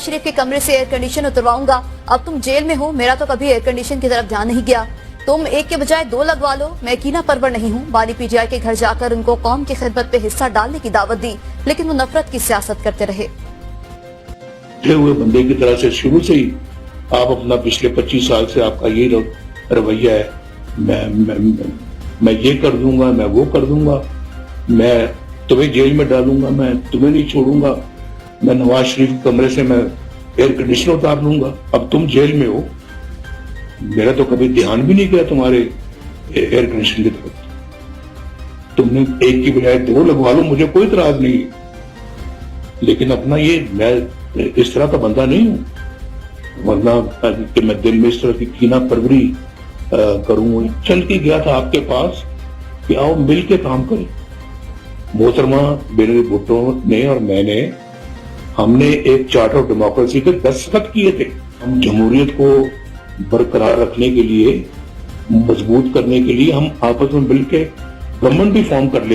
शरीफ के कमरे से एयर कंडीशन उतरवाऊंगा। अब तुम जेल में हो, मेरा तो कभी एयर कंडीशन की तरफ ध्यान नहीं गया। तुम एक के बजाय दो लगवा लो। मैं कीना परवर नहीं हूँ। बानी पीटीआई के घर जाकर उनको कौम की खिदमत पे हिस्सा डालने की दावत दी, लेकिन वो नफरत की सियासत करते रहे। हुए बंदे की तरह से शुरू से ही आप अपना पिछले 25 साल से आपका ये रवैया है, मैं ये कर दूंगा, मैं वो कर दूंगा, मैं तुम्हें जेल में डालूंगा, मैं तुम्हें नहीं छोड़ूंगा, मैं नवाज शरीफ के कमरे से मैं एयर कंडीशनर उतार लूंगा। अब तुम जेल में हो, मेरा तो कभी ध्यान भी नहीं गया तुम्हारे एयर कंडीशनर की तरफ। तुमने एक की बजाय दो लगवा लो, मुझे कोई इतराज नहीं है, लेकिन अपना ये मैं इस तरह का बंदा नहीं हूं, वरना कि मैं दिल में इस तरह की कीना परवरी करूं। चल के गया था आपके पास कि आओ मिल के काम करें। मोहतरमा बेनजीर भुट्टो ने और मैंने, हमने एक चार्टर ऑफ डेमोक्रेसी के दस्तखत किए थे। हम जमहूरियत को बरकरार रखने के लिए, मजबूत करने के लिए हम आपस में मिल के गवर्नमेंट भी फॉर्म कर ले।